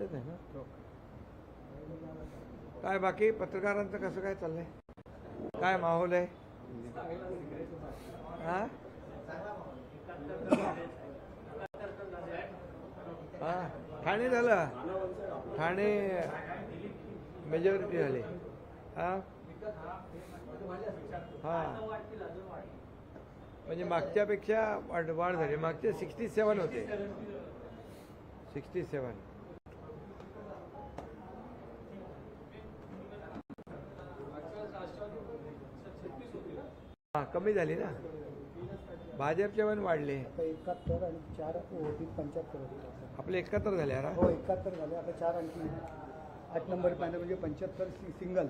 इथंच आहे ना. काय बाकी पत्रकारांचं कसं काय चाललंय? काय माहोल आहे? हां हां ठाणे झालं. ठाणे मेजॉरिटी झाली. हां हां म्हणजे मागच्यापेक्षा वाढ झाली. मागचे 67 होते. 67. हां कमी झाली ना. भाजपचे पण वाढले. 71 आणि 4 होती 75 होते. आपले 71 झाले. यार हो 71 झाले. आता 4 आणखी 8 नंबर पॅनल म्हणजे 75 सिंगल.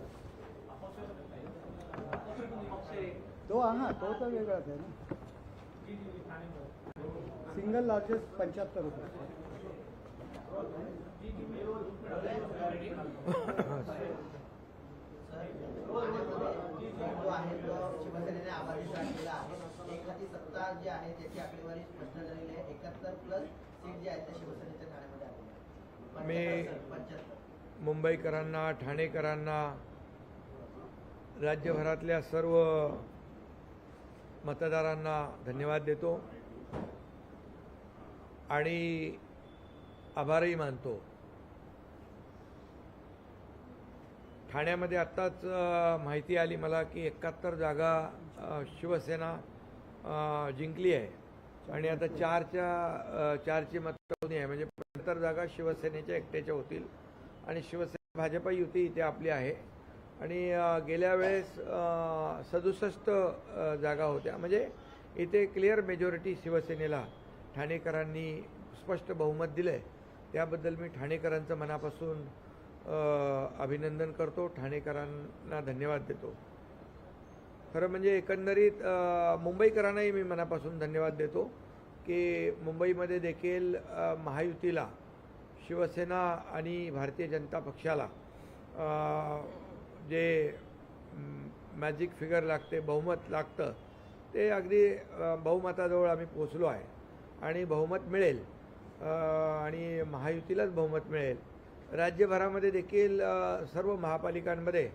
तो हा तो तर वेगळाच आहे ना. सिंगल लार्जेस्ट 75 होते. शिवसेनेने आभारी केला आहे. एखादी सत्ता जी आहे त्याची आकडेवारी स्पष्ट झालेली आहे. 71 प्लस सीट जे आहेत त्या शिवसेनेच्या ठाण्यामध्ये आले. मी मुंबईकरांना, ठाणेकरांना, राज्यभरातल्या सर्व मतदारांना धन्यवाद देतो आणि आभारही मानतो. ठाण्यामध्ये आत्ताच माहिती आली मला की 71 जागा शिवसेना जिंकली आहे आणि आता 4ची मतमोजणी आहे. म्हणजे 75 जागा शिवसेनेच्या एकट्याच्या होतील आणि शिवसेना भाजप युती इथे आपली आहे. आणि गेल्या वेळेस 67 जागा होत्या. म्हणजे इथे क्लिअर मेजॉरिटी शिवसेनेला ठाणेकरांनी स्पष्ट बहुमत दिलं आहे. त्याबद्दल मी ठाणेकरांचं मनापासून अभिनंदन करतो. ठाणेकरांना धन्यवाद देतो. खरं म्हणजे एकंदरीत मुंबईकरांनाही मी मनापासून धन्यवाद देतो की मुंबईमध्ये देखील महायुतीला शिवसेना आणि भारतीय जनता पक्षाला जे मॅजिक फिगर लागते, बहुमत लागतं, ते अगदी बहुमताजवळ आम्ही पोचलो आहे आणि बहुमत मिळेल आणि महायुतीलाच बहुमत मिळेल. राज्यभरामध्ये देखील सर्व महापालिकांमध्ये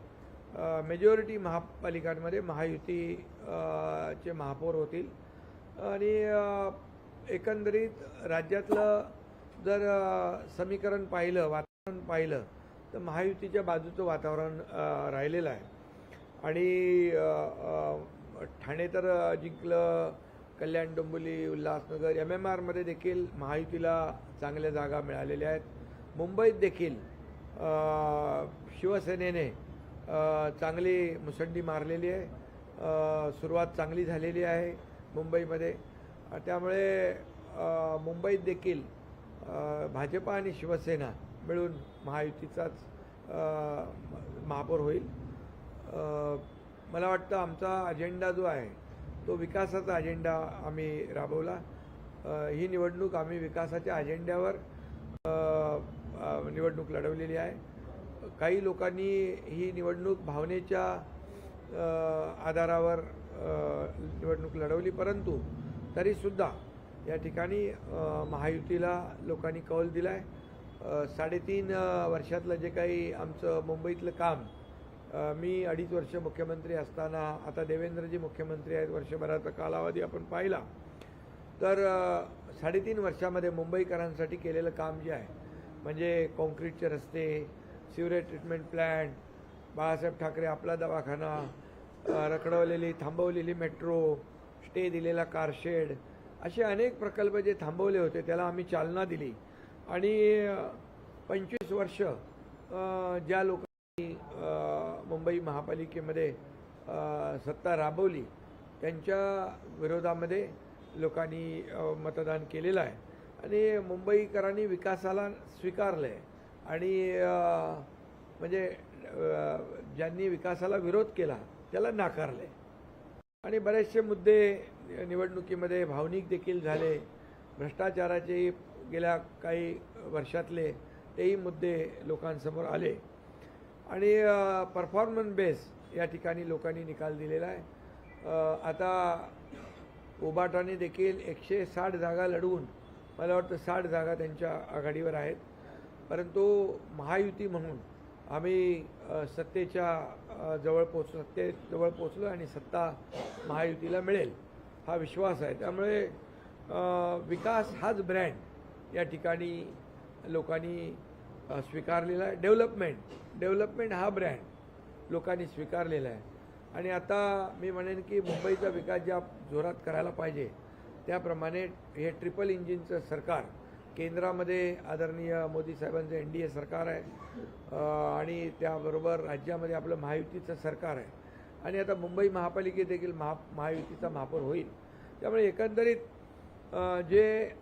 मेजॉरिटी महापालिकांमध्ये महायुतीचे महापौर होतील आणि एकंदरीत राज्यातलं जर समीकरण पाहिलं, वातावरण पाहिलं तर महायुतीच्या बाजूचं वातावरण राहिलेलं आहे. आणि ठाणे तर जिंकलं, कल्याण, डोंबिवली, उल्हासनगर, MMRमध्ये देखील महायुतीला चांगल्या जागा मिळालेल्या आहेत. मुंबईत देखील शिवसेनेने चांगली मुसंडी मारलेली आहे. सुरुवात चांगली झालेली आहे मुंबईमध्ये. त्यामुळे मुंबईत देखील भाजप आणि शिवसेना मिळून महायुतीचाच महापौर होईल. मला वाटतं आमचा अजेंडा जो आहे तो विकासाचा अजेंडा आम्ही राबवला. ही निवडणूक आम्ही विकासाच्या अजेंड्यावर निवडणूक लढवलेली आहे. काही लोकांनी ही निवडणूक भावनेच्या आधारावर निवडणूक लढवली, परंतु तरीसुद्धा या ठिकाणी महायुतीला लोकांनी कौल दिला आहे. 3.5 वर्षातलं जे काही आमचं मुंबईतलं काम, मी 2.5 वर्ष मुख्यमंत्री असताना, आता देवेंद्रजी मुख्यमंत्री आहेत, वर्षभराचा कालावधी आपण पाहिला तर 3.5 वर्षामध्ये मुंबईकरांसाठी केलेलं काम जे आहे म्हणजे कॉन्क्रीटचे रस्ते, sewerage treatment plant, Balasaheb Thackeray आपला दवाखाना, रखडवलेली थांबवलेली मेट्रो, स्टे दिलेला कारशेड, असे अनेक प्रकल्प जे थांबवले होते त्याला आम्ही चालना दिली. आणि 25 वर्ष ज्या लोकांनी मुंबई महापालिकेमध्ये सत्ता राबवली त्यांच्या विरोधामध्ये लोकांनी मतदान केलेलं आहे आणि मुंबईकरांनी विकासाला स्वीकारलं आहे. आणि म्हणजे ज्यांनी विकासाला विरोध केला त्याला नाकारलं आहे. आणि बरेचसे मुद्दे निवडणुकीमध्ये भावनिक देखील झाले. भ्रष्टाचाराचे गेल्या काही वर्षातले तेही मुद्दे लोकांसमोर आले आणि परफॉर्मन्स बेस या ठिकाणी लोकांनी निकाल दिलेला आहे. आता उबाटाने देखील 160 जागा लढवून मला वाटतं 60 जागा त्यांच्या आघाडीवर आहेत. परंतु महायुती म्हणून आम्ही सत्तेजवळ पोचलो आणि सत्ता महायुतीला मिळेल हा विश्वास आहे. त्यामुळे विकास हाच ब्रँड या ठिकाणी लोकांनी स्वीकारलेला आहे. डेव्हलपमेंट हा ब्रँड लोकांनी स्वीकारलेला आहे. आणि आता मी म्हणेन की मुंबईचा विकास ज्या जोरात करायला पाहिजे त्याप्रमाणे हे ट्रिपल इंजिनचं सरकार, केंद्रामध्ये आदरणीय मोदी साहेबांचं NDA सरकार आहे आणि त्याबरोबर राज्यामध्ये आपलं महायुतीचं सरकार आहे आणि आता मुंबई महापालिकेत देखील महायुतीचा महापौर होईल. त्यामुळे एकंदरीत जे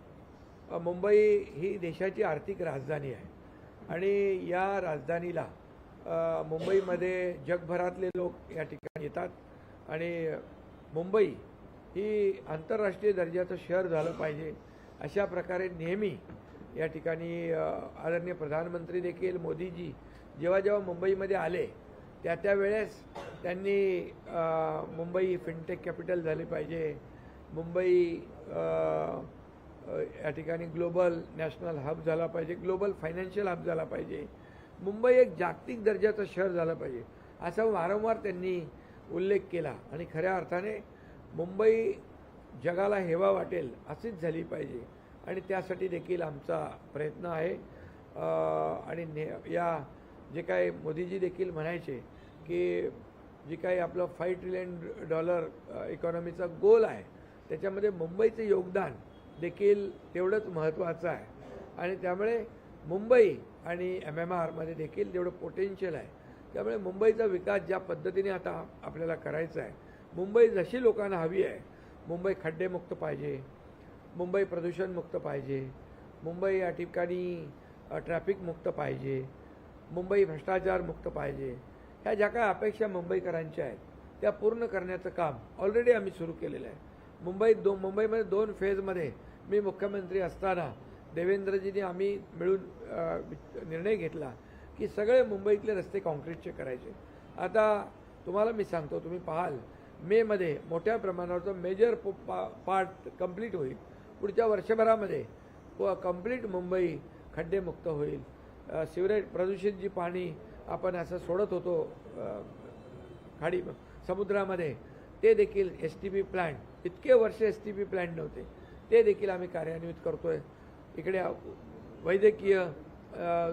मुंबई ही देशाची आर्थिक राजधानी आहे आणि या राजधानीला मुंबईमध्ये जगभरातले लोक या ठिकाणी येतात आणि मुंबई ही आंतरराष्ट्रीय दर्जाचं शहर झालं पाहिजे अशा प्रकारे नेहमी या ठिकाणी आदरणीय प्रधानमंत्री देखील मोदीजी जेव्हा मुंबईमध्ये आले त्यावेळेस त्यांनी मुंबई फिनटेक कॅपिटल झाली पाहिजे, मुंबई या ठिकाणी ग्लोबल नॅशनल हब झाला पाहिजे, ग्लोबल फायनान्शियल हब झाला पाहिजे, मुंबई एक जागतिक दर्जाचं शहर झालं पाहिजे असा वारंवार त्यांनी उल्लेख केला. आणि खऱ्या अर्थाने मुंबई जगाला हेवा वाटेल अशीच झाली पाहिजे आणि त्यासाठी देखील आमचा प्रयत्न आहे. आणि या जे काय मोदीजी देखील म्हणायचे की जे काही आपलं $5 ट्रिलियन इकॉनॉमीचा गोल आहे त्याच्यामध्ये मुंबईचं योगदान देखील तेवढंच महत्त्वाचं आहे आणि त्यामुळे मुंबई आणि MMR मध्ये देखील तेवढं पोटेन्शियल आहे. त्यामुळे मुंबईचा विकास ज्या पद्धतीने आता आपल्याला करायचा आहे, मुंबई जशी लोकांना हवी आहे, मुंबई खड्डेमुक्त पाहिजे, मुंबई प्रदूषणमुक्त पाहिजे, मुंबई या ठिकाणी ट्रॅफिक मुक्त पाहिजे, मुंबई भ्रष्टाचार मुक्त पाहिजे, ह्या ज्या काही अपेक्षा मुंबईकरांच्या आहेत त्या पूर्ण करण्याचं काम ऑलरेडी आम्ही सुरू केलेलं आहे. मुंबईमध्ये 2 फेजमध्ये मी मुख्यमंत्री असताना देवेंद्रजींनी आम्ही मिळून निर्णय घेतला की सगळे मुंबईतले रस्ते कॉन्क्रीटचे करायचे. आता तुम्हाला मी सांगतो, तुम्ही पाहाल मेमध्ये मोठ्या प्रमाणावरचं मेजर पार्ट कंप्लीट होईल. पुढच्या वर्षभरामध्ये कंप्लीट मुंबई खड्डेमुक्त होईल. सिवरेज प्रदूषित जी पाणी आपण असं सोडत होतो खाडी समुद्रामध्ये ते देखील STP प्लॅन्ट, इतके वर्ष STP प्लॅन्ट नव्हते, ते देखील आम्ही कार्यान्वित करतो आहे. इकडे वैद्यकीय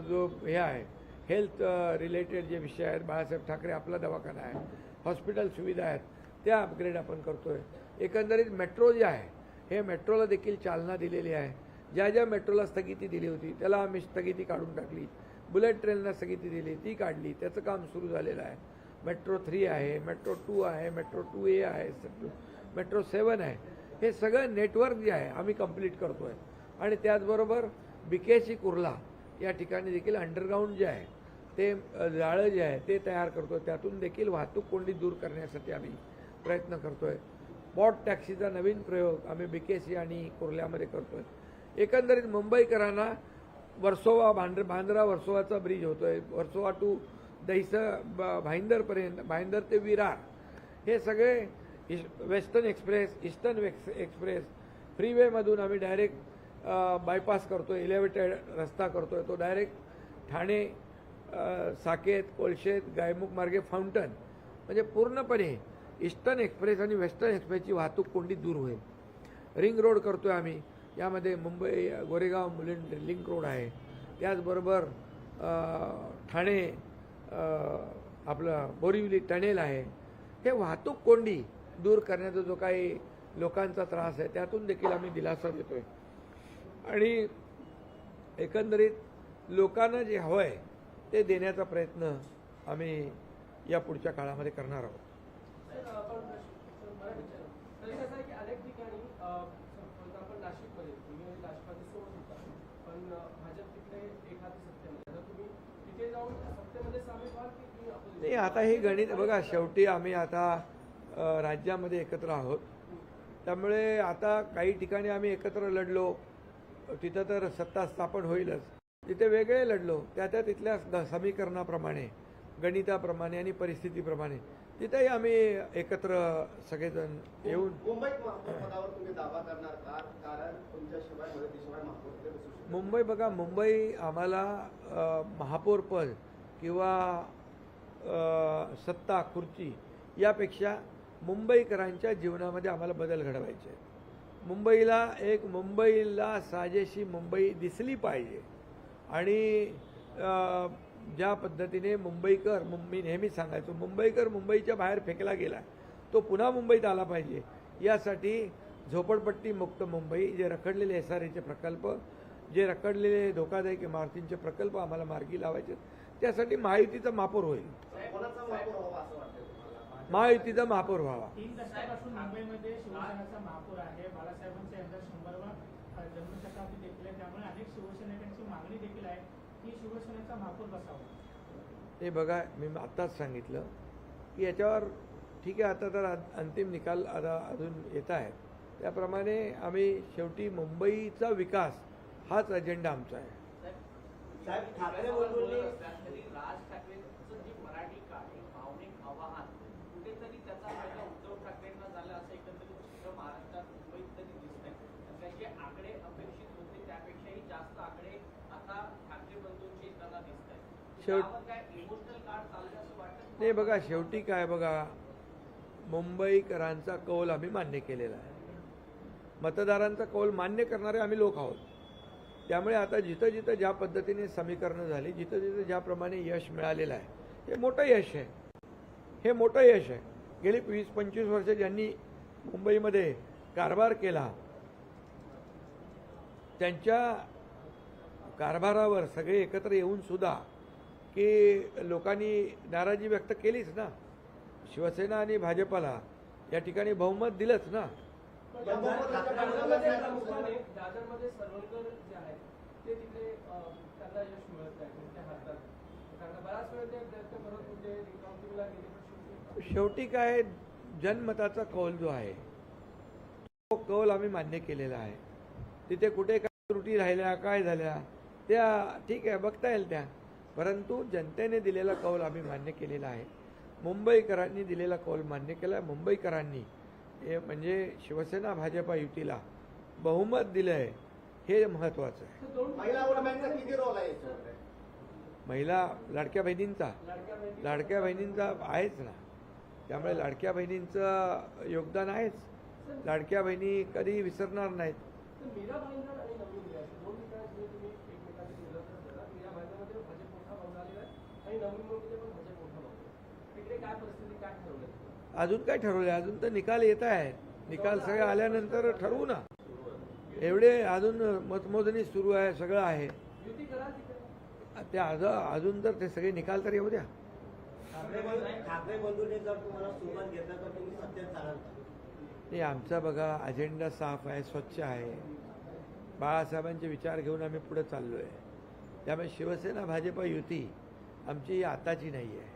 जो हे आहे हेल्थ रिलेटेड जे विषय आहेत, बाळासाहेब ठाकरे आपला दवाखाना आहे, हॉस्पिटल सुविधा आहेत त्या अपग्रेड आपण करतो आहे. एकंदरीत मेट्रो जे आहे हे मेट्रोला देखील चालना दिलेली आहे. ज्या मेट्रोला स्थगिती दिली होती त्याला आम्ही स्थगिती काढून टाकली. बुलेट ट्रेनला स्थगिती दिली ती काढली, त्याचं काम सुरू झालेलं आहे. मेट्रो 3 आहे, मेट्रो 2 आहे, मेट्रो 2A आहे, मेट्रो 7 आहे. हे सगळं नेटवर्क जे आहे आम्ही कंप्लीट करतो आहे. आणि त्याचबरोबर BKC कुर्ला या ठिकाणी देखील अंडरग्राऊंड जे आहे ते जाळं जे आहे ते तयार करतो आहे. त्यातून देखील वाहतूक कोंडी दूर करण्यासाठी आम्ही प्रयत्न करतो आहे. बॉट टॅक्सीचा नवीन प्रयोग आम्ही BKC आणि कुर्ल्यामध्ये करतो आहे. एकंदरीत मुंबईकरांना बांद्रा वर्सोवाचा ब्रिज होतो आहे, वर्सोवा टू भाईंदरपर्यंत, भाईंदर ते विरार, हे सगळे वेस्टर्न एक्सप्रेस, ईस्टर्न एक्सप्रेस, फ्रीवेमधून आम्ही डायरेक्ट बायपास करतो आहे, एलिव्हेटेड रस्ता करतो आहे. तो डायरेक्ट ठाणे, साकेत, कोळशेत, गायमुख मार्गे फाउंटन, म्हणजे पूर्णपणे ईस्टर्न एक्सप्रेस आणि वेस्टर्न एक्सप्रेसची वाहतूक कोंडी दूर होईल. रिंग रोड करतो आहे आम्ही, यामध्ये मुंबई गोरेगाव मुलुंड लिंक रोड आहे. त्याचबरोबर ठाणे आपलं बोरिवली टनेल आहे. हे वाहतूक कोंडी दूर करण्याचा जो काही लोकांचा त्रास आहे त्यातून देखील आम्ही दिलासा देतो आहे. आणि एकंदरीत लोकांना जे हवं आहे ते देण्याचा प्रयत्न आम्ही या पुढच्या काळामध्ये करणार आहोत. अनेक ठिकाणी आपण नाशिकमध्ये सोडत होता, पण भाजप तिकडे एखादी सत्तेमध्ये, तुम्ही तिथे जाऊन सत्तेमध्ये सामील व्हाल की नाही? आता हे गणित बघा, शेवटी आम्ही आता राज्यामध्ये एकत्र आहोत. त्यामुळे आता काही ठिकाणी आम्ही एकत्र लढलो, तिथं तर सत्ता स्थापन होईलच. तिथे वेगळे लढलो, त्या तिथल्या समीकरणाप्रमाणे, गणिताप्रमाणे आणि परिस्थितीप्रमाणे. तिथेही आम्ही एकत्र सगळेजण येऊन मुंबईत पदावर तुम्ही दावा करणार का? कारण तुमच्याशिवाय मदतीशिवाय महापौर तिथे बसू शकत मुंबई बघा, मुंबई आम्हाला महापौरपद किंवा सत्ता खुर्ची यापेक्षा मुंबईकरांच्या जीवनामध्ये आम्हाला बदल घडवायचे आहेत. मुंबईला साजेशी मुंबई दिसली पाहिजे आणि ज्या पद्धतीने मुंबईकर, मी नेहमी सांगायचो, मुंबईकर मुंबईच्या बाहेर फेकला गेला, तो पुन्हा मुंबईत आला पाहिजे. यासाठी झोपडपट्टी मुक्त मुंबई, जे रखडलेले SRAचे प्रकल्प, जे रखडलेले धोकादायक इमारतींचे प्रकल्प आम्हाला मार्गी लावायचे, त्यासाठी महायुतीचा महापौर होईल. कोणाचा महापौर व्हावा असं वाटतं तुम्हाला? महायुतीचा महापौर व्हावा. 3 दशकापासून मुंबईमध्ये शिवसेनेचा महापौर आहे. बाळासाहेबांचा यंदा 100वा जन्मशताब्दी देखील आहे. त्यामुळे अनेक शिवसैनिकांची मागणी देखील आहे की शिवसेनेचा महापौर बसावा. हे बघा, मी आत्ताच सांगितलं की याच्यावर ठीक आहे, आता तर अंतिम निकाल आता अजून येत आहेत. त्याप्रमाणे आम्ही शेवटी मुंबईचा विकास हाच अजेंडा आमचा आहे. साहेब, ठाकरे बंधूंनी राज ठाकरेंचं जी मराठी काढ, भावनिक आवाहन कुठेतरी त्याचा फायदा उद्धव ठाकरेंना झाला असं एकंदरीत चित्र महाराष्ट्रात मुंबईत तरी दिसतंय. त्यांचे आकडे अपेक्षित होते त्यापेक्षाही जास्त आकडे आता ठाकरे बंधूंचे येताना दिसत आहेत. त्यावर काय इमोशनल कार्ड चाललं असं वाटतं? नाही बघा, शेवटी काय बघा, मुंबईकरांचा कौल आम्ही मान्य केलेला आहे. मतदारांचा कौल मान्य करणारे आम्ही लोक आहोत. त्यामुळे आता जिथं जिथं ज्या पद्धतीने समीकरणं झाली, जिथं जिथं ज्याप्रमाणे यश मिळालेलं आहे, हे मोठं यश आहे. हे मोठं यश आहे. गेली 20-25 वर्ष ज्यांनी मुंबईमध्ये कारभार केला, त्यांच्या कारभारावर सगळे एकत्र येऊन सुद्धा की लोकांनी नाराजी व्यक्त केलीच ना. शिवसेना आणि भाजपाला या ठिकाणी बहुमत दिलंच ना. दादरमध्ये सरवणकर जे आहेत ते तिकडे त्यांना यश मिळत नाही, त्यांच्या हातात. कारण बराच वेळ ते प्रयत्न करत होते, रिकाउंटिंगला गेले, पण शेवटी काय, जनमताचा कौल जो आहे तो कौल आम्ही मान्य केलेला आहे. तिथे कुठे काय त्रुटी राहिल्या, काय झाल्या, त्या ठीक आहे, बघता येईल त्या. परंतु जनतेने दिलेला कौल आम्ही मान्य केलेला आहे. मुंबईकरांनी दिलेला कौल मान्य केला आहे. मुंबईकरांनी हे म्हणजे शिवसेना भाजपा युतीला बहुमत दिलं आहे, हे महत्त्वाचं आहे. महिला वोट बँकचा किती रोल आहे याच्यामध्ये? महिला लाडक्या बहिणींचा आहेच ना. त्यामुळे लाडक्या बहिणींचं योगदान आहेच. लाडक्या बहिणी कधी विसरणार नाहीत. मीरा भाईंदर आणि नवीन मीरा दोन ठिकाणी तुम्ही एकमेकांची तुलना करता. मीरा भाईंदरमध्ये भाजप मोठा भाग झालेला आहे आणि नवीन मुंबईमध्ये पण भाजप मोठा भाग आहे. तिकडे काय परिस्थिती, काय ठरवलं? अजून काय ठरवलं? अजून तर निकाल येत आहेत. निकाल सगळे आल्यानंतर ठरवू ना. एवढे अजून मतमोजणी सुरू आहे, सगळं आहे. युती करा तिकडे. ते अजून तर ते सगळे निकाल तर येऊ द्या. ठाकरे बंधूंनी जर तुम्हाला सोबत घेतलं तर तुम्ही सत्तेत जाणार का? नाही, आमचा बघा अजेंडा साफ आहे, स्वच्छ आहे. बाळासाहेबांचे विचार घेऊन आम्ही पुढे चाललो आहे. त्यामुळे शिवसेना भाजपा युती आमची आताची नाही आहे.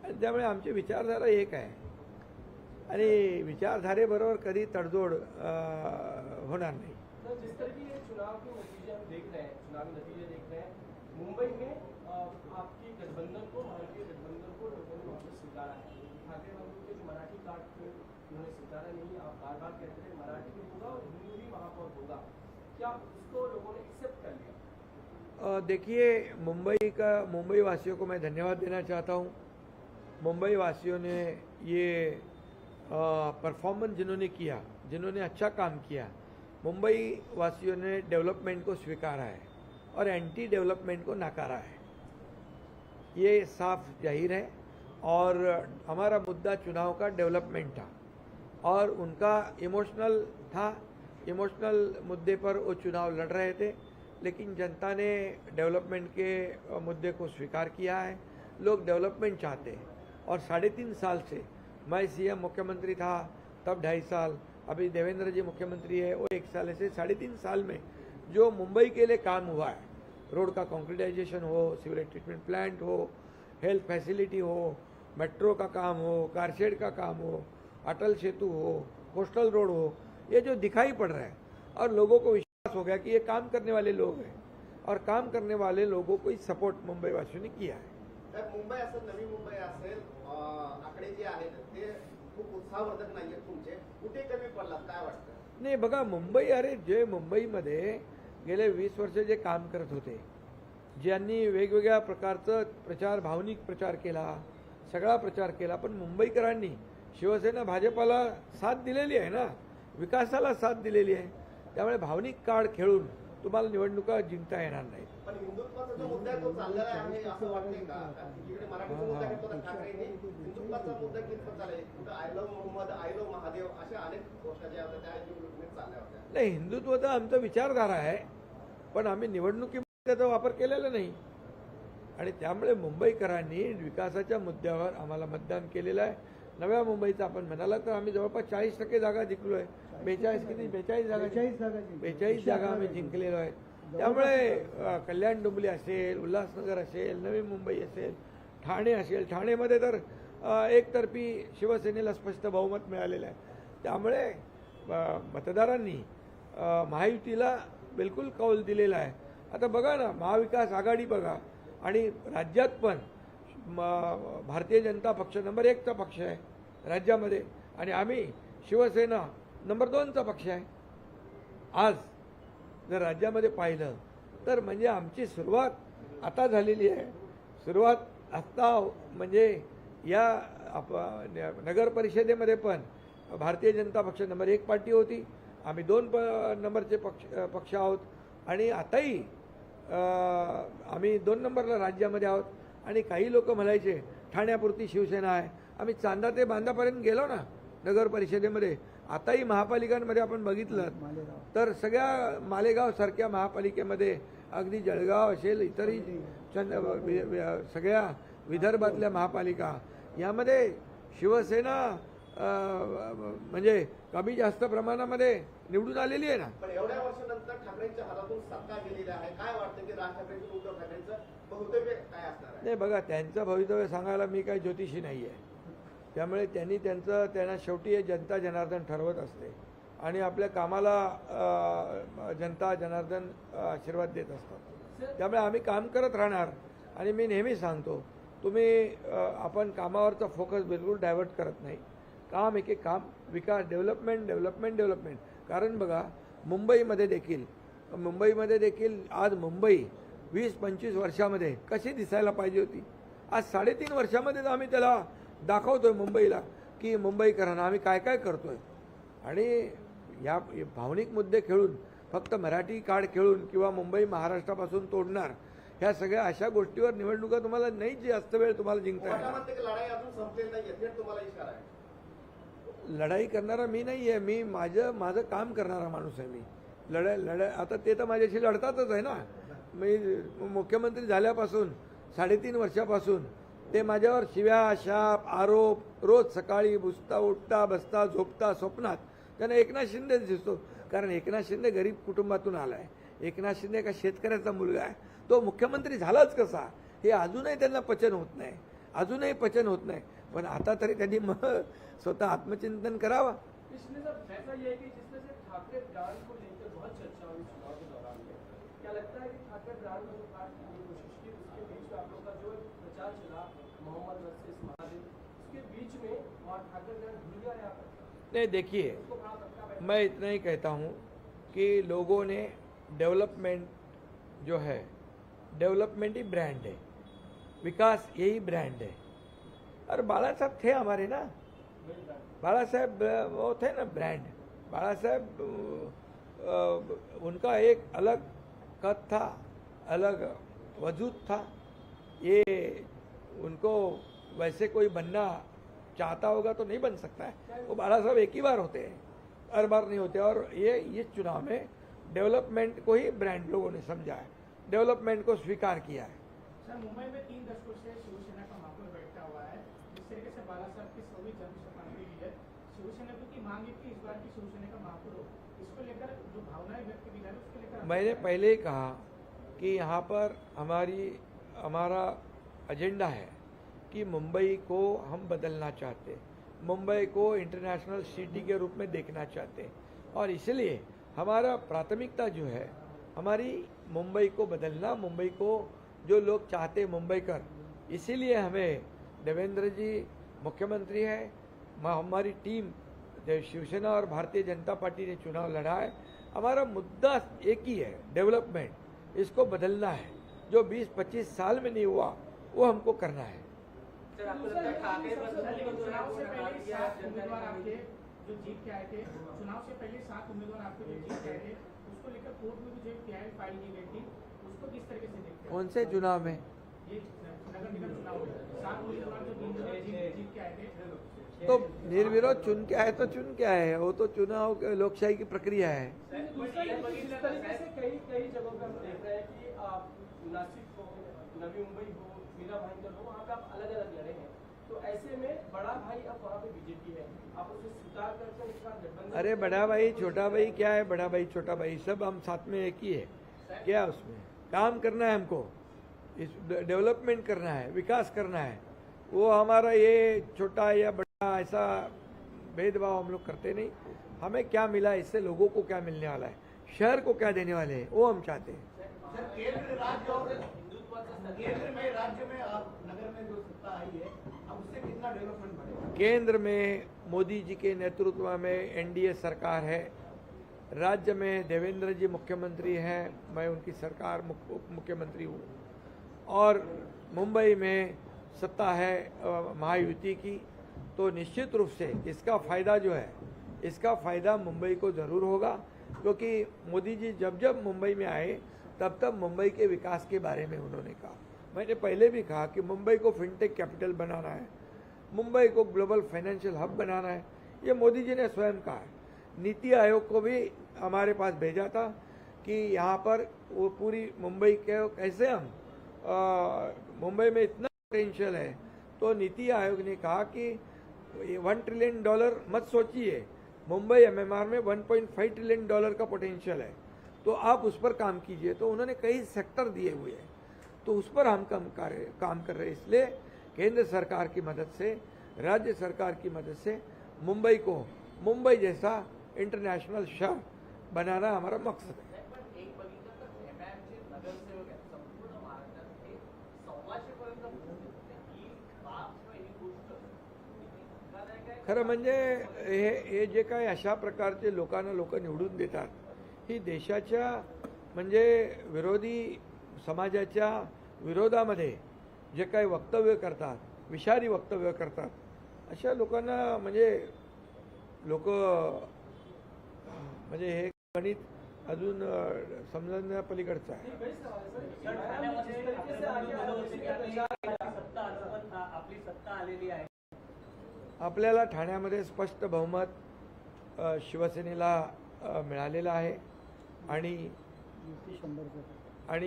आणि त्यामुळे आमची विचारधारा एक आहे आणि विचारधारेबरोबर कधी तडजोड होणार नाही. तो जिस तरह की ये चुनाव के नतीजे हम देख रहे हैं, चुनावी नतीजे देख रहे हैं, मुंबई में आपकी गठबंधन को, भारतीय गठबंधन को लोगों ने वापस स्वीकारा है. ठाकरे बंधु के जो मराठी कार्ड को उन्होंने स्वीकारा नहीं. आप बार बार कहते थे मराठी भी होगा और हिंदी भी महापौर होगा. क्या उसको लोगों ने एक्सेप्ट कर लिया? देखिए, मुंबई वासियों को मैं धन्यवाद देना चाहता हूँ. मुंबई वासियों ने ये परफॉर्मेंस जिन्होंने किया, जिन्होंने अच्छा काम किया, मुंबई वासियों ने डेवलपमेंट को स्वीकारा है और एंटी डेवलपमेंट को नकारा है. ये साफ जाहिर है. और हमारा मुद्दा चुनाव का डेवलपमेंट था और उनका इमोशनल था. इमोशनल मुद्दे पर वो चुनाव लड़ रहे थे, लेकिन जनता ने डेवलपमेंट के मुद्दे को स्वीकार किया है. लोग डेवलपमेंट चाहते हैं और 3.5 साल से मैं सीएम मुख्यमंत्री था तब 2.5 साल, अभी देवेंद्र जी मुख्यमंत्री है वो 1 साल, ऐसे 3.5 साल में जो मुंबई के लिए काम हुआ है, रोड का कंक्रीटाइजेशन हो, सीवरेज ट्रीटमेंट प्लांट हो, हेल्थ फैसिलिटी हो, मेट्रो का काम हो, कारशेड का काम हो, अटल सेतु हो, कोस्टल रोड हो, ये जो दिखाई पड़ रहा है और लोगों को विश्वास हो गया कि ये काम करने वाले लोग हैं और काम करने वाले लोगों को ही सपोर्ट मुंबई वासियों ने किया है. तर मुंबई असेल, नवी मुंबई असेल, आकडे जे आहेत ते खूप उत्साहवर्धक नाहीयेत तुमचे. कुठे कमी पडलात काय वाटतं? नाही बघा, मुंबई, अरे जे मुंबईमध्ये गेले 20 वर्ष जे काम करत होते, ज्यांनी वेगवेगळ्या प्रकारचं प्रचार, भावनिक प्रचार केला, सगळा प्रचार केला, पण मुंबईकरांनी शिवसेना भाजपाला साथ दिलेली आहे ना, विकासाला साथ दिलेली आहे. त्यामुळे भावनिक कार्ड खेळून तुम्हाला निवडणुका जिंकता येणार नाहीत. पण हिंदुत्वाचा जो मुद्दा आहे तो चाललेला आहे असं वाटतंय का? इकडे मराठीचा मुद्दा घेतला ठाकरेंनी, हिंदुत्वाचा मुद्दा कितपत चाललाय? कुठं I love Mohammed, I love Mahadev अशा अनेक गोष्टी ज्या होत्या त्या निवडणुकीत चालल्या होत्या. नाही, हिंदुत्व तर आमचं विचारधारा आहे, पण आम्ही निवडणुकीमध्ये त्याचा वापर केलेला नाही. आणि त्यामुळे मुंबईकरांनी विकासाच्या मुद्द्यावर आम्हाला मतदान केलेलं आहे. नव्या मुंबईचं आपण म्हणाला तर आम्ही जवळपास 40% जागा जिंकलो आहे. 42 जागा आम्ही जिंकलेलो आहे. त्यामुळे कल्याण डोंबिवली असेल, उल्हासनगर असेल, नवी मुंबई असेल, ठाणे असेल, ठाणेमध्ये तर एकतर्फी शिवसेनेला स्पष्ट बहुमत मिळालेलं आहे. त्यामुळे मतदारांनी महायुतीला बिलकुल कौल दिलेला आहे. आता बघा ना, महाविकास आघाडी बघा, आणि राज्यात पण भारतीय जनता पक्ष नंबर 1चा पक्ष आहे राज्यामध्ये, आणि आम्ही शिवसेना नंबर 2चा पक्ष आहे. आज जर राज्यामध्ये पाहिलं तर म्हणजे आमची सुरुवात आता झालेली आहे. सुरुवात आता म्हणजे या नगर परिषदेमध्ये पण भारतीय जनता पक्ष नंबर 1 पार्टी होती, आम्ही 2 नंबरचे पक्ष आहोत, आणि आताही आम्ही 2 नंबरला राज्यामध्ये आहोत. आणि काही लोक म्हणायचे ठाण्यापुरती शिवसेना आहे. आम्ही चांदा ते बांधापर्यंत गेलो ना नगर परिषदेमध्ये. आताही महापालिकांमध्ये आपण बघितलं तर सगळ्या मालेगावसारख्या महापालिकेमध्ये, अगदी जळगाव असेल, इतरही सगळ्या विदर्भातल्या महापालिका, यामध्ये शिवसेना म्हणजे कमी जास्त प्रमाणामध्ये निवडून आलेली आहे ना. पण एवढ्या वर्षानंतर ठाकरेंच्या हातातून सत्ता गेलेली आहे. काय वाटतं की राज ठाकरेंचं, उद्धव ठाकरेंचं भवितव्य काय असणार आहे? नाही बघा, त्यांचं भवितव्य सांगायला मी काही ज्योतिषी नाही आहे. त्यामुळे त्यांना शेवटी जनता जनार्दन ठरवत असते, आणि आपल्या कामाला जनता जनार्दन आशीर्वाद देत असतात. त्यामुळे आम्ही काम करत राहणार. आणि मी नेहमी सांगतो, आपण कामावरचा फोकस बिलकुल डायव्हर्ट करत नाही. काम एक काम, विकास, डेव्हलपमेंट. कारण बघा, मुंबईमध्ये देखील आज मुंबई 20-25 वर्षामध्ये कशी दिसायला पाहिजे होती, आज 3.5 वर्षामध्येच आम्ही त्याला दाखवतोय मुंबईला की मुंबईकरांना आम्ही काय काय करतोय. आणि या भावनिक मुद्दे खेळून, फक्त मराठी कार्ड खेळून किंवा मुंबई महाराष्ट्रापासून तोडणार, ह्या सगळ्या अशा गोष्टीवर निवडणुका तुम्हाला नाही जास्त वेळ तुम्हाला जिंकता येणार. लढाई अजून संपलेली नाही आहे, तुम्हाला इशारा आहे. लढाई करणारा मी नाही आहे, मी माझं काम करणारा माणूस आहे. मी आता ते तर माझ्याशी लढतातच आहे ना. मी मुख्यमंत्री झाल्यापासून 3.5 वर्षापासून ते माझ्यावर शिव्या, शाप, आरोप रोज सकाळी उठता बसता झोपता स्वप्नात त्यांना एकनाथ शिंदे दिसतो. कारण एकनाथ शिंदे गरीब कुटुंबातून आला आहे. एकनाथ शिंदे एका शेतकऱ्याचा मुलगा आहे. तो मुख्यमंत्री झालाच कसा हे अजूनही त्यांना पचन होत नाही. पण आता तरी त्यांनी स्वतः आत्मचिंतन करावा. इसमें सर ऐसा ये है कि जिसमें से ठाकरे ब्रांड को लेकर बहुत चर्चा हुई चुनाव के दौरान में, क्या लगता है कि ठाकरे ब्रांड को काटने की कोशिश की, उसके बीच में आप लोग का जो प्रचार चला मोहम्मद वर्सेस महादेव, उसके बीच में और ठाकरे ब्रांड भूल गया यहाँ पर? नहीं, देखिए, मैं इतना ही कहता हूँ कि लोगों ने डेवलपमेंट जो है, डेवलपमेंट ही ब्रांड है, विकास यही ब्रांड है. और बाला साहब थे हमारे ना, बाला साहब वो थे ना ब्रांड. बाला साहब उनका एक अलग कद था, अलग वजूद था. ये उनको वैसे कोई बनना चाहता होगा तो नहीं बन सकता है. वो बाला साहब एक ही बार होते हैं, हर बार नहीं होते. और ये चुनाव में डेवलपमेंट को ही ब्रांड लोगों ने समझा है, डेवलपमेंट को स्वीकार किया है. सर, मुंबई में 3 दशकों से शिवसेना का महापौर बैठा हुआ है. जिस तरीके से बाला साहब की 100वीं जन्मशताब्दी भी है, शिवसेना की मांग है कि इस बार की शिवसेना का महापौर हो. इसको लेकर जो भावनाएं व्यक्त की जा रही है उसको लेकर मैंने पहले ही कहा कि यहाँ पर हमारा एजेंडा है कि मुंबई को हम बदलना चाहते, मुंबई को इंटरनेशनल सिटी के रूप में देखना चाहते. और इसलिए हमारा प्राथमिकता जो है, हमारी मुंबई को बदलना, मुंबई को जो लोग चाहते मुंबईकर इसीलिए हमें देवेंद्र जी मुख्यमंत्री है, हमारी टीम शिवसेना और भारतीय जनता पार्टी ने चुनाव लड़ा है। हमारा मुद्दा एक ही है, डेवलपमेंट। इसको बदलना है। जो 20-25 साल में नहीं हुआ वो हमको करना है। सर, आपको लगता है ठाकरे चुनाव से पहले 7 उम्मीदवार आपके जो जीत के आए थे, चुनाव से पहले 7 उम्मीदवार आपके जो जीत के आए थे, उसको लेकर कोर्ट में जो PI फाइल की गई थी, उसको किस तरीके से देखते हैं? कौन से चुनाव में? ये नगर निगम चुनाव में 7 उम्मीदवार जो जीत के आए थे, तो निर्विरोध चुन के आए तो चुन के आए हैं। वो तो चुनाव लोकशाही की प्रक्रिया है। दूसरा ये कि जिस तरीके से कई जगहों पे हम देख रहे हैं कि नासिक हो, नवी मुंबई हो, मीरा भाईंदर हो, वहाँ पे आप अलग अलग लड़े हैं। तो ऐसे में बड़ा भाई अब वहाँ पे बीजेपी है, आप उसे स्वीकार करते हैं, उसका गठबंधन? अरे बड़ा भाई छोटा भाई क्या है? बड़ा भाई छोटा भाई सब हम साथ में एक ही है। क्या उसमें काम करना है हमको, इस डेवलपमेंट करना है, विकास करना है। वो हमारा ये छोटा या बड़ा ऐसा भेदभाव हम लोग करते नहीं। हमें क्या मिला, इससे लोगों को क्या मिलने वाला है, शहर को क्या देने वाले हैं, वो हम चाहते हैं। सर, केंद्र राज्य और केंद्र में राज्य में आप नगर में जो सत्ता आई है, अब उससे कितना डेवलपमेंट बढ़ेगा? केंद्र में मोदी जी के नेतृत्व में NDA सरकार है। राज्य में देवेंद्र जी मुख्यमंत्री हैं, मैं उनकी सरकार मुख्यमंत्री हूँ। और मुंबई में सत्ता है महायुति की। तो निश्चित रूप से इसका फ़ायदा जो है, इसका फ़ायदा मुंबई को ज़रूर होगा, क्योंकि मोदी जी जब जब मुंबई में आए तब तब मुंबई के विकास के बारे में उन्होंने कहा। मैंने पहले भी कहा कि मुंबई को फिनटेक कैपिटल बनाना है, मुंबई को ग्लोबल फाइनेंशियल हब बनाना है। ये मोदी जी ने स्वयं कहा है। नीति आयोग को भी हमारे पास भेजा था कि यहाँ पर वो पूरी मुंबई के कैसे हम मुंबई में इतना पोटेंशियल है। तो नीति आयोग ने कहा कि $1 ट्रिलियन मत सोचिए, मुंबई MMR में $1.5 ट्रिलियन का पोटेंशियल है, तो आप उस पर काम कीजिए। तो उन्होंने कई सेक्टर दिए हुए हैं, तो उस पर हम काम कर रहे हैं। इसलिए केंद्र सरकार की मदद से, राज्य सरकार की मदद से मुंबई जैसा इंटरनेशनल शहर बनाना हमारा मकसद है। एक बघितलं तर MIMचे नगरसेवक आहेत संपूर्ण महाराष्ट्रात हे 125 पर्यंत पोहोचले. ही बाब किंवा ही गोष्ट धक्कादायक आहे. खरं म्हणजे हे जे काही अशा प्रकारचे लोक निवडून देतात, ही देशाच्या म्हणजे विरोधी समाजाच्या विरोधामध्ये जे काही वक्तव्य करतात, विषारी वक्तव्य करतात, अशा लोकांना म्हणजे लोक म्हणजे हे गणित अजून समजण्या पलीकडचं आहे. आपली सत्ता आलेली आहे. आपल्याला ठाण्यामध्ये स्पष्ट बहुमत शिवसेनेला मिळालेलं आहे आणि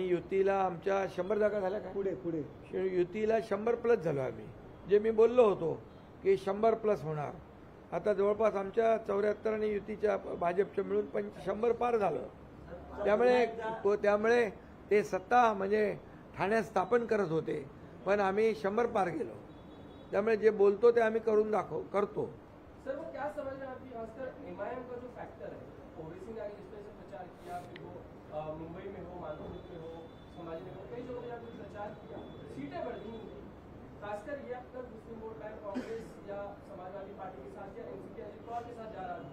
युतीला आमच्या 100 जागा झाल्या का? पुढे युतीला 100+ झालो आम्ही. जे मी बोललो होतो की 100+ होणार, आता जवळपास आमच्या 74 आणि युतीच्या भाजपच्या मिळून 100 पार झालं. त्यामुळे ते सत्ता म्हणजे ठाण्यात स्थापन करत होते, पण आम्ही 100 पार गेलो. त्यामुळे जे बोलतो ते आम्ही करतो. सर, वो क्या समझ रहे हैं आप कि खासकर MIM का जो फैक्टर है, ओवैसी ने आगे जिस तरह से प्रचार किया, फिर वो मुंबई में हो, मालूम में हो, समाजनगर में कई जगह आपने प्रचार किया, सीटें बढ़ गई उनकी। खासकर ये अब तक मुस्लिम वोट बैंक कांग्रेस या समाजवादी पार्टी के साथ या NCP अजित पवार के साथ जा रहा है,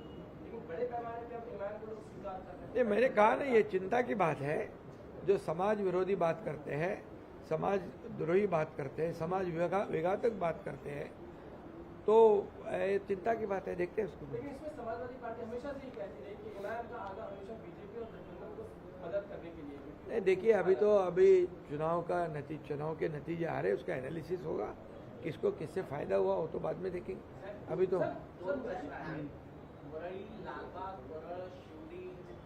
लेकिन बड़े पैमाने पर अब MIM को लोग स्वीकार कर रहे हैं। ये मैंने कहा ना, ये चिंता की बात है। जो समाज विरोधी बात करते हैं, समाज द्रोही बात करते हैं, समाज विघातक बात करते हैं, तो चिंता की बात है। देखते हैं उसको। लेकिन इसमें समाजवादी पार्टी हमेशा से ही कहती रही कि MIM का आगा हमेशा बीजेपी और गठबंधन को मदद करने के लिए। नहीं, देखिए अभी चुनाव के नतीजे आ रहे, उसका एनालिसिस होगा, किसको किससे फायदा हुआ वो तो बाद में देखेंगे। अभी तो दोन प्रश्न आहेत. वरळी, लालबाग, वरळ, शिवडी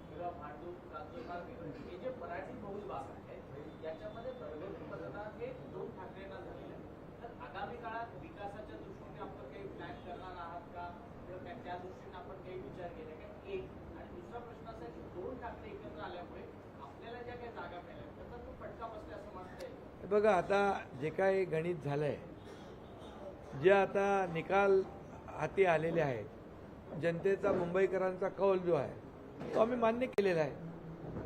किंवा भांडूप, काजूरबाग हे जे मराठी बहुल भाग आहेत, याच्यामध्ये भरभरून मतदान हे 2 ठाकरेंना झालेलं आहे. तर आगामी काळात विकासाच्या दृष्टीने आपण काही प्लॅन करणार आहात का, किंवा त्या दृष्टीने आपण काही विचार केले का? एक. आणि दुसरा प्रश्न असा आहे की 2 ठाकरे एकत्र आल्यामुळे आपल्याला ज्या काही जागा मिळाल्या त्याचा तो फटका बसला असं म्हणता. बघा, आता जे काही गणित झालंय, जे आता निकाल हाती आलेले आहेत, जनतेचा मुंबईकरांचा कौल जो आहे तो आम्ही मान्य केलेला आहे.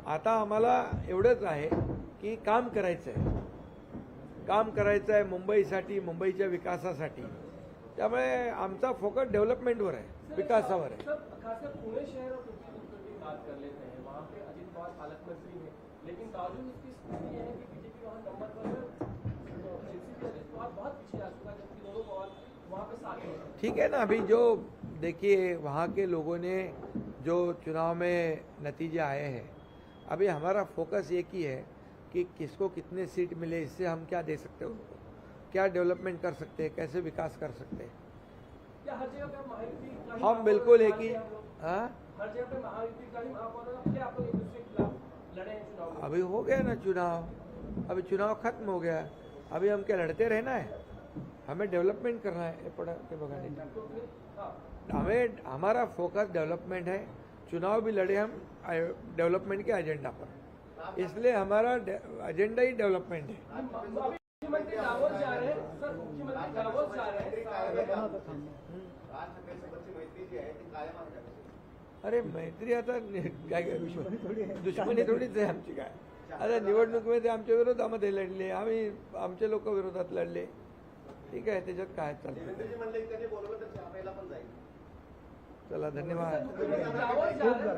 आता आम्हाला एवढंच आहे की काम करायचं आहे. काम करायचं आहे मुंबईसाठी, मुंबईच्या विकासासाठी. त्यामुळे आमचा फोकस डेव्हलपमेंटवर आहे, विकासावर आहे. सर खासकर पुणे शहर और उत्तर उत्तर की बात कर लेते हैं. वहाँ पे अजित पवार पालक मंत्री हैं, लेकिन बावजूद इसकी स्थिति ये है कि बीजेपी वहाँ नंबर पर है. एनसीपी अजित पवार बहुत पीछे आ चुका है, जबकि दोनों पवार वहाँ पे साथ हैं. ठीक है ना. अभी जो देखिए वहाँ के लोगों ने जो चुनाव में नतीजे आए हैं, अभी हमारा फोकस एक ही है कि किसको कितने सीट मिले, इससे हम क्या दे सकते हैं उनको, क्या डेवलपमेंट कर सकते हैं, कैसे विकास कर सकते हैं. क्या हर जगह पे महायुति का ही हम बिल्कुल एक ही हाँ हर जगह पे महायुति का ही महापौर है, क्या आप लोग एक दूसरे के खिलाफ लड़े हैं चुनाव में? अभी हो गया ना चुनाव, अभी चुनाव खत्म हो गया. अभी हम क्या लड़ते रहना है, हमें डेवलपमेंट करना है. ये पड़ा के बगाने हाँ. हमें हमारा फोकस डेवलपमेंट है. चुनाव भी लड़े हम डेवलपमेंट के एजेंडा पर, इसलिए हमारा एजेंडा ही डेवलपमेंट है. अभी मुख्यमंत्री दावोस जा रहे हैं सर, मुख्यमंत्री दावोस जा रहे हैं. राज ठाकरे सोबतची मैत्री जी आहे ती कायम आहे का? अरे मैत्री आता काय दुश्मनी थोडीच आहे आमची. काय आता निवडणुकीमध्ये आमच्या विरोधामध्ये लढले, आम्ही आमचे लोक विरोधात लढले. ठीक आहे, त्याच्यात काय चालतं. देवेंद्रजी म्हणले की त्यांनी बोलवलं तर चहा प्यायला पण जाईल. चला धन्यवाद. मुख्यमंत्री दावोस जा रहे हैं.